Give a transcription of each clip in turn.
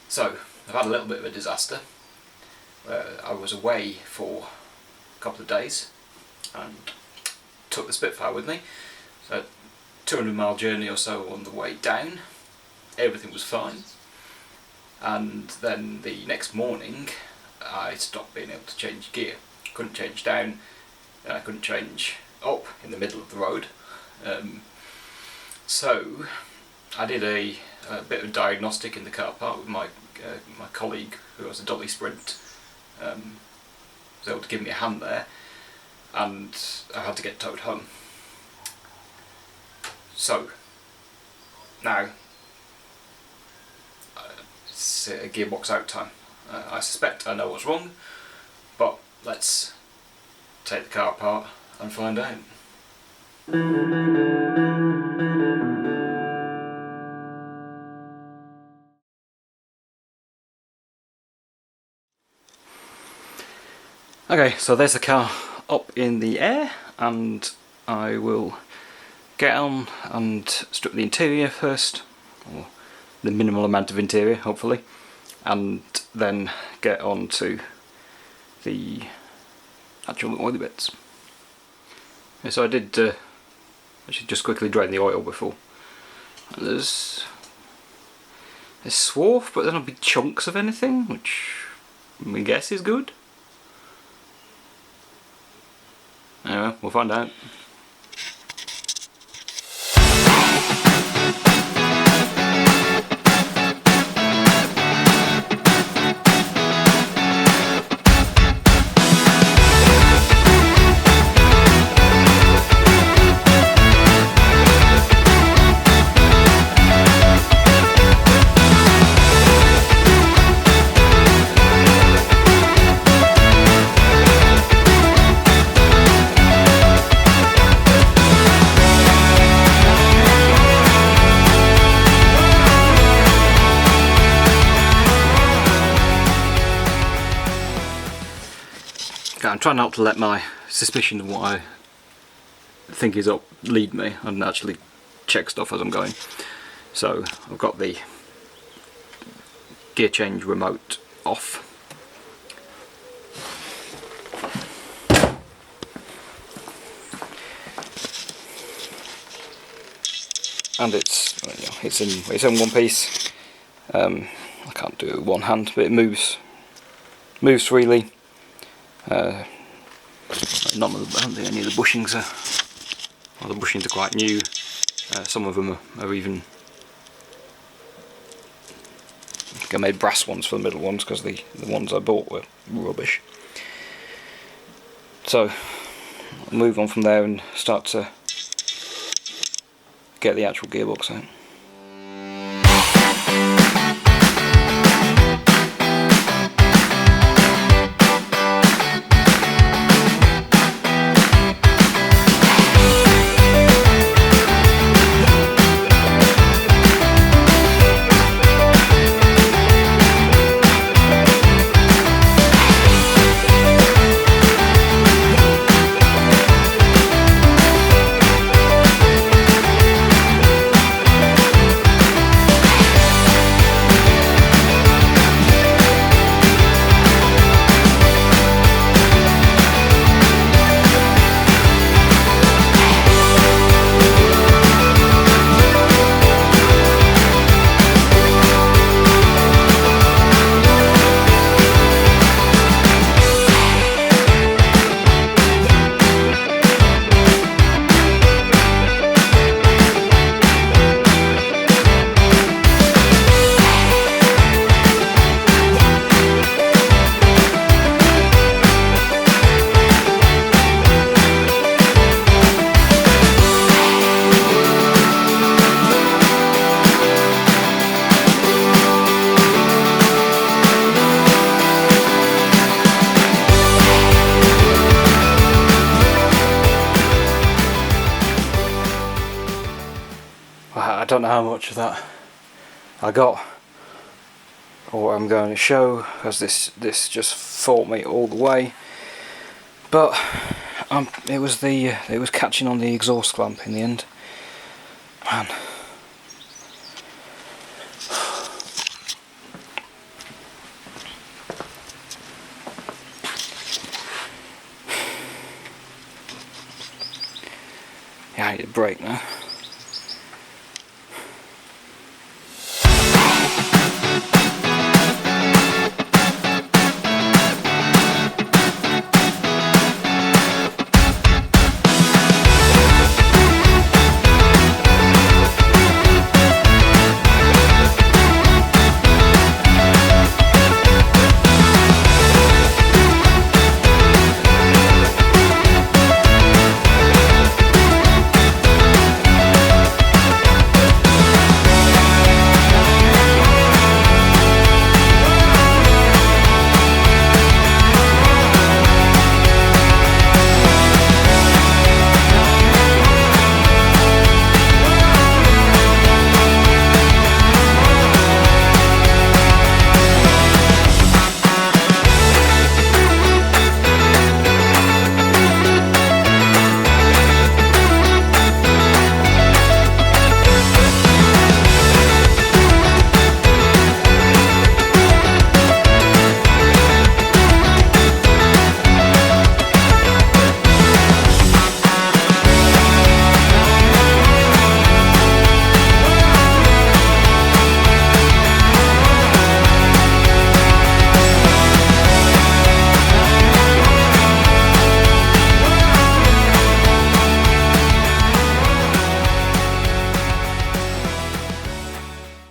So, I've had a little bit of a disaster. I was away for a couple of days and took the Spitfire with me. So, 200-mile journey or so on the way down. Everything was fine. And then the next morning I stopped being able to change gear. Couldn't change down, and I couldn't change up in the middle of the road. So I did a bit of diagnostic in the car park with my colleague who has a dolly sprint. Was able to give me a hand there, and I had to get towed home. So now it's a gearbox out time. I suspect I know what's wrong, but let's take the car apart and find out. Okay, so there's the car up in the air, and I will get on and strip the interior first, or the minimal amount of interior hopefully, and then get on to the actual oily bits. Okay, so I did I should just quickly drain the oil before. There's swarf, but there's not big chunks of anything, which I guess is good. Anyway, we'll find out. I'm trying not to let my suspicion of what I think is up lead me and actually check stuff as I'm going. So I've got the gear change remote off. And it's in one piece. I can't do it with one hand, but it moves freely. Not any of the bushings are. Well, the bushings are quite new. Some of them are even. I think I made brass ones for the middle ones because the ones I bought were rubbish. So I'll move on from there and start to get the actual gearbox out. I don't know how much of that I got or what I'm going to show, because this just fought me all the way. But it was catching on the exhaust clamp in the end. Man. need a break now.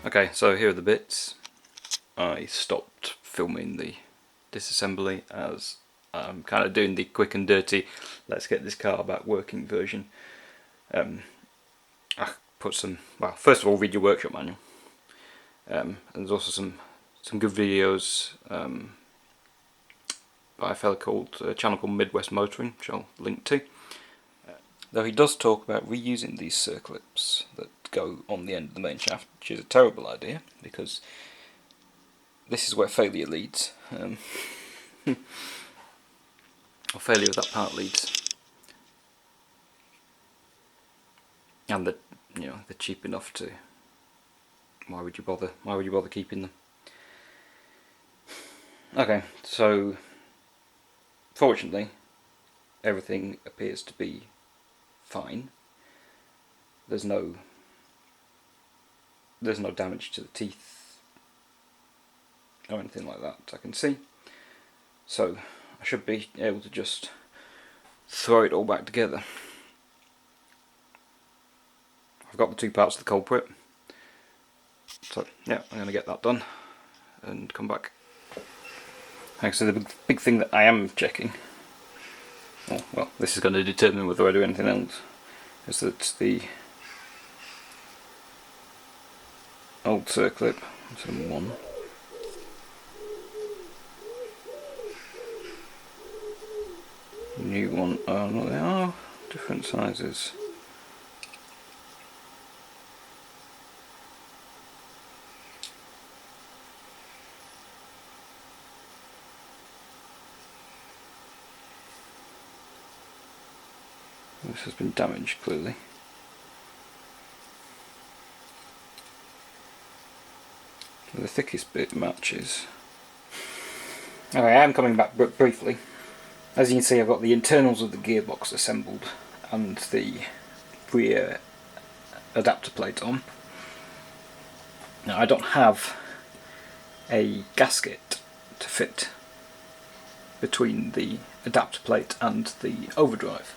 Okay, so here are the bits. I stopped filming the disassembly as I'm kind of doing the quick and dirty, let's get this car back working version. I put some, well, first of all, read your workshop manual. And there's also some good videos by a fella called, a channel called Midwest Motoring, which I'll link to. Though he does talk about reusing these circlips that go on the end of the main shaft, which is a terrible idea, because this is where failure leads. Or failure of that part leads. And they're cheap enough to, why would you bother keeping them? Okay, so fortunately everything appears to be fine. There's no damage to the teeth or anything like that I can see, so I should be able to just throw it all back together. I've got the two parts of the culprit, so yeah, I'm going to get that done and come back. Okay, so the big thing that I am checking, well, this is going to determine whether I do anything else, is that the old circlip, so one, new one, oh no, they are different sizes. This has been damaged, clearly. So the thickest bit matches. Okay, I am coming back briefly. As you can see, I've got the internals of the gearbox assembled and the rear adapter plate on. Now, I don't have a gasket to fit between the adapter plate and the overdrive.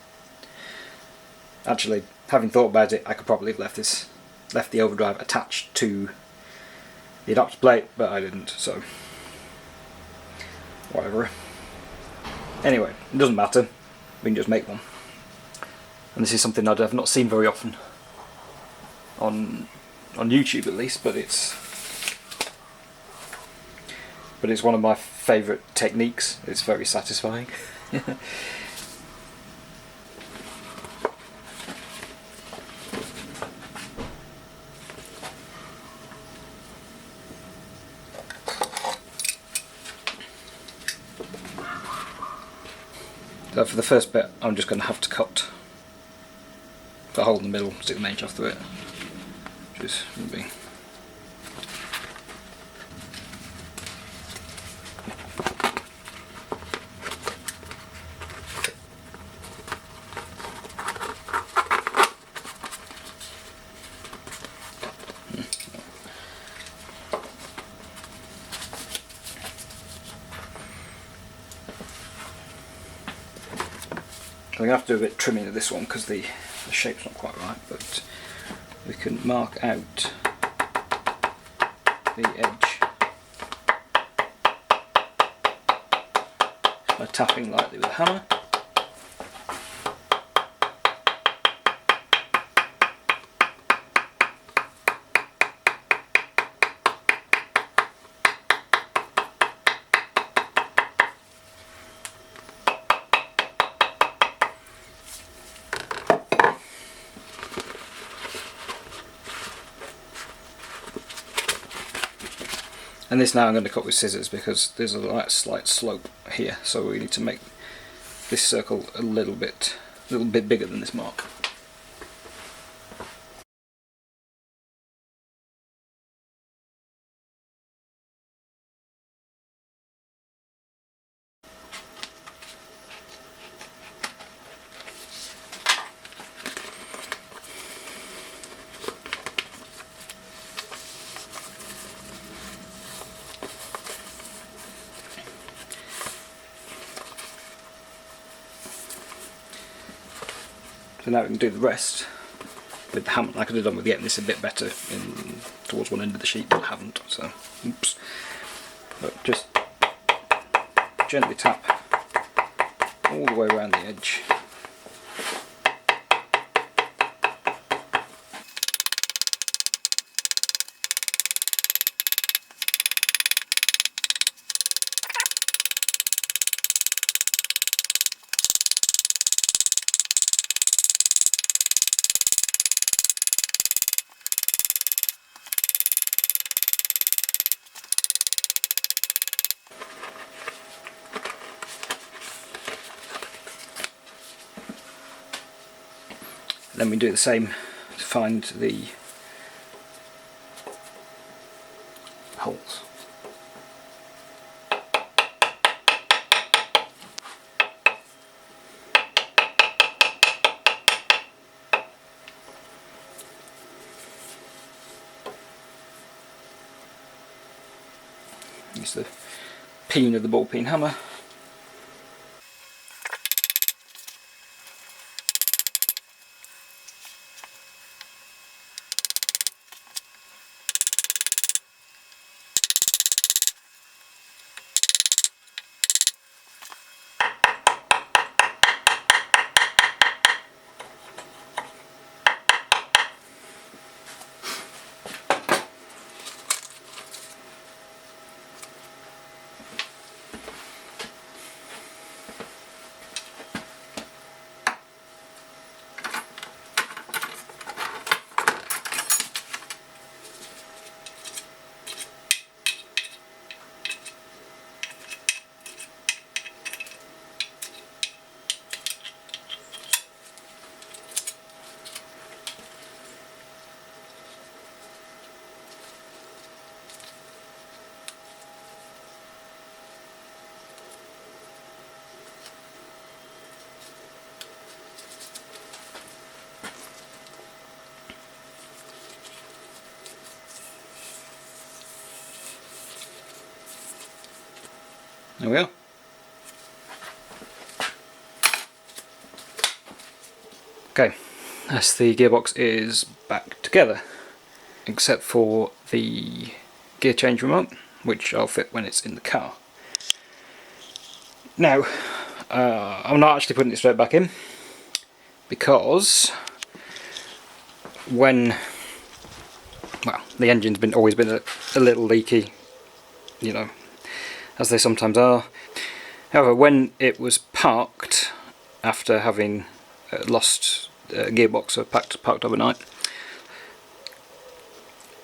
Actually, having thought about it, I could probably have left the overdrive attached to the adapter plate, but I didn't, so whatever. Anyway, it doesn't matter, we can just make one. And this is something that I've not seen very often on YouTube, at least, but it's one of my favourite techniques. It's very satisfying. So for the first bit, I'm just going to have to cut the hole in the middle, stick the main shaft through it, which is going to be I'm going to have to do a bit of trimming of this one because the shape's not quite right, but we can mark out the edge by tapping lightly with a hammer. And this now I'm going to cut with scissors because there's a slight slope here, so we need to make this circle a little bit bigger than this mark. So now we can do the rest with the hammer. I could have done with getting this a bit better towards one end of the sheet, but I haven't, so oops. But just gently tap all the way around the edge. Then we do the same to find the holes. Use the peen of the ball peen hammer. There we are. Okay, as the gearbox is back together, except for the gear change remote, which I'll fit when it's in the car. Now, I'm not actually putting it straight back in, because when, well, the engine's always been a little leaky, you know, as they sometimes are. However, when it was parked after having lost gearbox or parked overnight,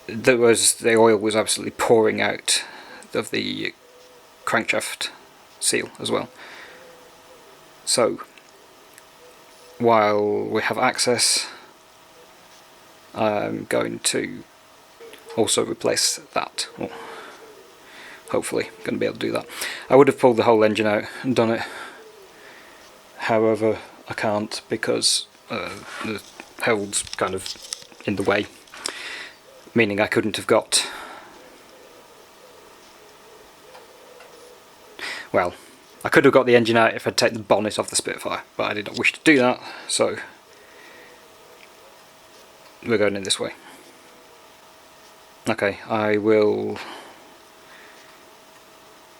the oil was absolutely pouring out of the crankshaft seal as well. So while we have access, I'm going to also replace that. Well, hopefully going to be able to do that. I would have pulled the whole engine out and done it, however I can't because the hole's kind of in the way, meaning I couldn't have got, well, I could have got the engine out if I'd taken the bonnet off the Spitfire, but I did not wish to do that, so we're going in this way. Okay, I will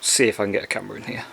see if I can get a camera in here.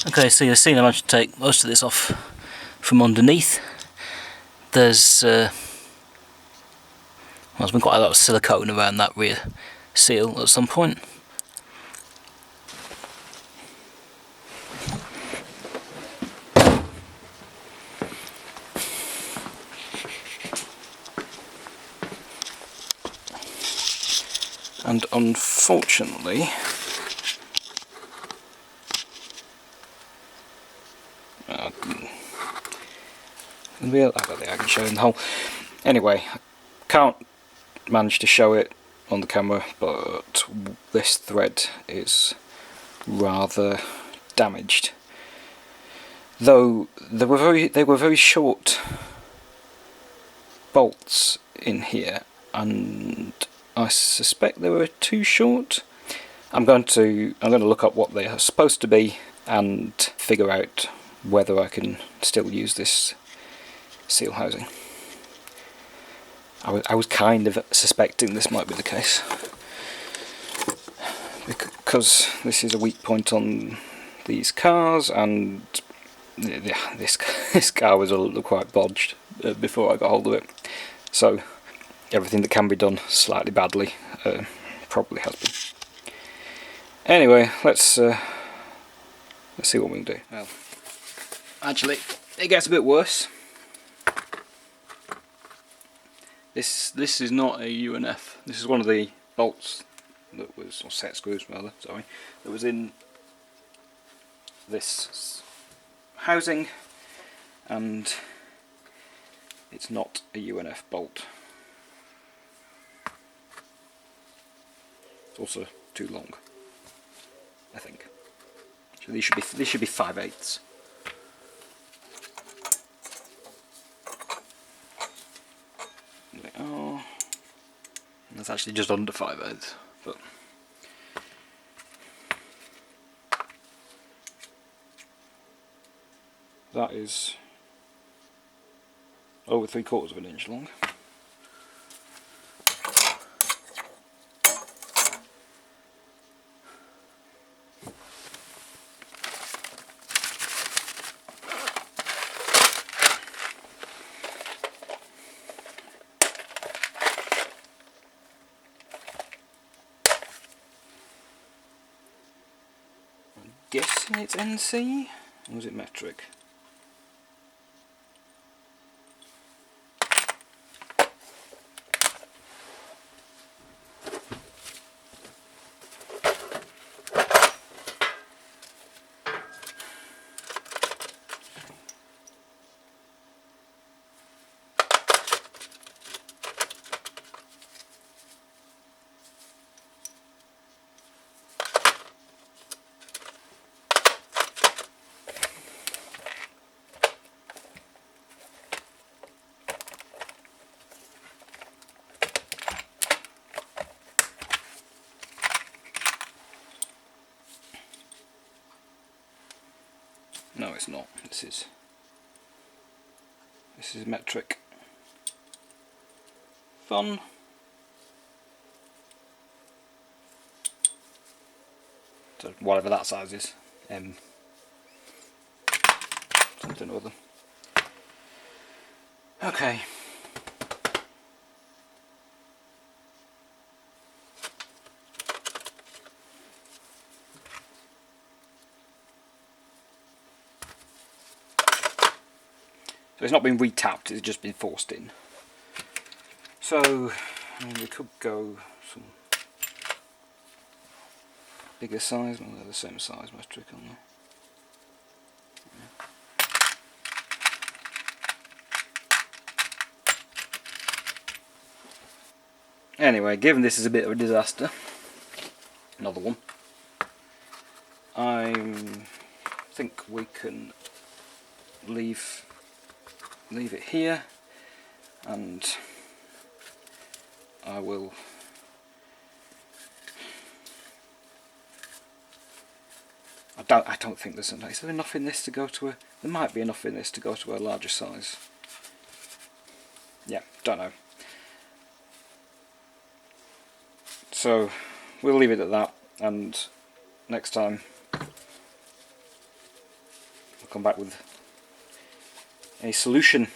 Okay, so you've seen I managed to take most of this off from underneath. There's been quite a lot of silicone around that rear seal at some point. And unfortunately, I can show you the hole. Anyway, I can't manage to show it on the camera, but this thread is rather damaged. Though they were very short bolts in here, and I suspect they were too short. I'm going to look up what they are supposed to be and figure out whether I can still use this seal housing. I was kind of suspecting this might be the case, because this is a weak point on these cars, and this car was quite bodged before I got hold of it, so everything that can be done slightly badly probably has been. Anyway, let's see what we can do. Well, actually, it gets a bit worse. This is not a UNF. This is one of the bolts that was, or set screws rather, sorry, that was in this housing, and it's not a UNF bolt. It's also too long, I think. So these should be 5/8. They are. That's actually just under 5/8, but that is over 3/4 of an inch long. I'm guessing it's NC, or was it metric? No, it's not. This is metric. Fun. So whatever that size is. Something or other. Okay. So it's not been retapped, it's just been forced in. So, I mean, we could go some bigger size, well they're the same size metric, aren't they? Anyway, given this is a bit of a disaster, another one, I think we can leave it here, and I will I don't think there's enough. Is there enough in this to go to a? There might be enough in this to go to a larger size. Yeah, don't know. So we'll leave it at that, and next time I'll come back with a solution.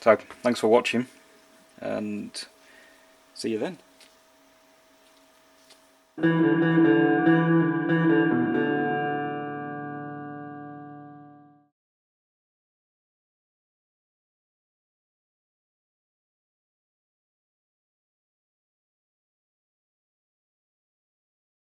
So thanks for watching, and see you then.